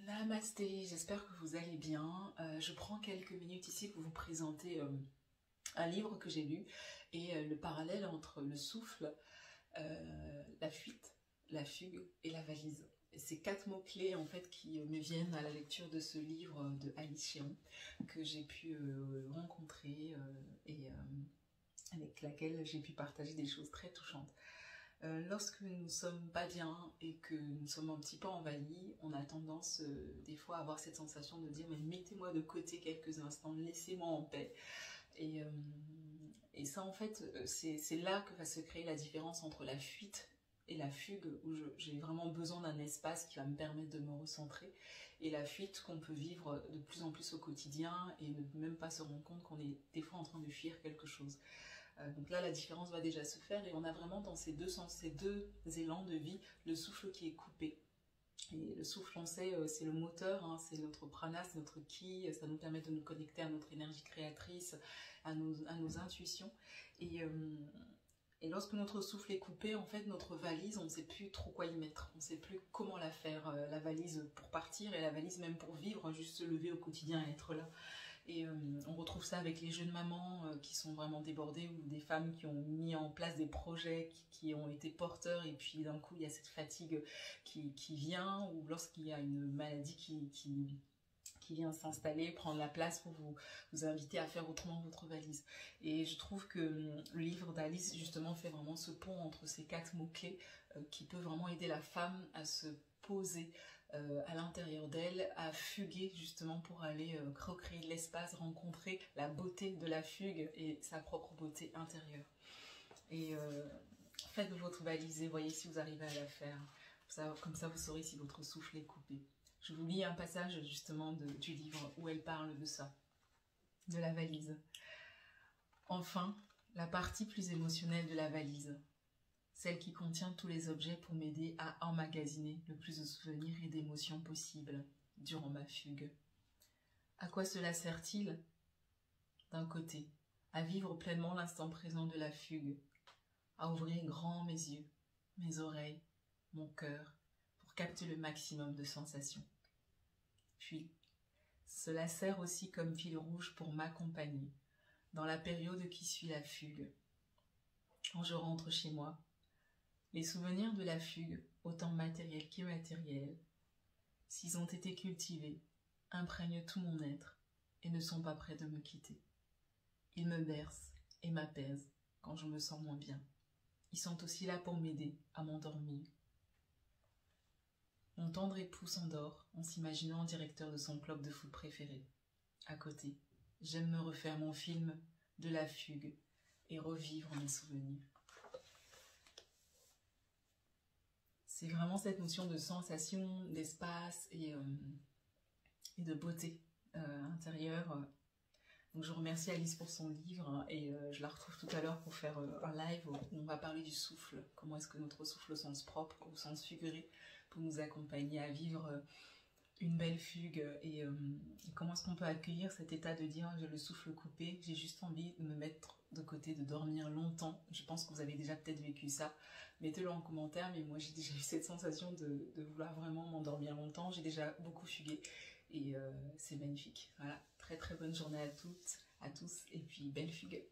Namasté, j'espère que vous allez bien. Je prends quelques minutes ici pour vous présenter un livre que j'ai lu et le parallèle entre le souffle, la fuite, la fugue et la valise. Ces quatre mots-clés en fait qui me viennent à la lecture de ce livre de Alice Chiron que j'ai pu rencontrer et avec laquelle j'ai pu partager des choses très touchantes. Lorsque nous ne sommes pas bien et que nous sommes un petit peu envahis, on a tendance des fois à avoir cette sensation de dire mais mettez-moi de côté quelques instants, laissez-moi en paix. Et ça en fait, c'est là que va se créer la différence entre la fuite et la fugue, où j'ai vraiment besoin d'un espace qui va me permettre de me recentrer, et la fuite qu'on peut vivre de plus en plus au quotidien et ne même pas se rendre compte qu'on est des fois en train de fuir quelque chose. Donc là, la différence va déjà se faire et on a vraiment dans ces deux sens, ces deux élans de vie, le souffle qui est coupé. Et le souffle, on sait, c'est le moteur, hein, c'est notre prana, c'est notre ki, ça nous permet de nous connecter à notre énergie créatrice, à nos intuitions. Et lorsque notre souffle est coupé, en fait, notre valise, on ne sait plus trop quoi y mettre. On ne sait plus comment la faire, la valise pour partir et la valise même pour vivre, juste se lever au quotidien et être là. Et on retrouve ça avec les jeunes mamans qui sont vraiment débordées, ou des femmes qui ont mis en place des projets qui ont été porteurs, et puis d'un coup il y a cette fatigue qui vient, ou lorsqu'il y a une maladie qui vient s'installer, prendre la place pour vous inviter à faire autrement votre valise. Et je trouve que le livre d'Alice justement fait vraiment ce pont entre ces quatre mots-clés qui peut vraiment aider la femme à se poser à l'intérieur d'elle, à fuguer justement pour aller recréer de l'espace, rencontrer la beauté de la fugue et sa propre beauté intérieure. Et faites votre valise et voyez si vous arrivez à la faire. Comme ça vous saurez si votre souffle est coupé. Je vous lis un passage justement du livre où elle parle de ça, de la valise. Enfin, la partie plus émotionnelle de la valise, celle qui contient tous les objets pour m'aider à emmagasiner le plus de souvenirs et d'émotions possibles durant ma fugue. À quoi cela sert-il? D'un côté, à vivre pleinement l'instant présent de la fugue, à ouvrir grand mes yeux, mes oreilles, mon cœur, pour capter le maximum de sensations. Puis, cela sert aussi comme fil rouge pour m'accompagner dans la période qui suit la fugue. Quand je rentre chez moi, les souvenirs de la fugue, autant matériels qu'immatériels, s'ils ont été cultivés, imprègnent tout mon être et ne sont pas prêts de me quitter. Ils me bercent et m'apaisent quand je me sens moins bien. Ils sont aussi là pour m'aider à m'endormir. Mon tendre époux s'endort en s'imaginant directeur de son club de foot préféré. À côté, j'aime me refaire mon film de la fugue et revivre mes souvenirs. C'est vraiment cette notion de sensation, d'espace et de beauté intérieure. Donc je remercie Alice pour son livre et je la retrouve tout à l'heure pour faire un live où on va parler du souffle. Comment est-ce que notre souffle au sens propre, au sens figuré, pour nous accompagner à vivre une belle fugue et comment est-ce qu'on peut accueillir cet état de dire j'ai le souffle coupé, j'ai juste envie de me mettre de côté, de dormir longtemps. Je pense que vous avez déjà peut-être vécu ça. Mettez-le en commentaire, mais moi j'ai déjà eu cette sensation de vouloir vraiment m'endormir longtemps. J'ai déjà beaucoup fugué et c'est magnifique. Voilà, très très bonne journée à toutes, à tous et puis belle fugue.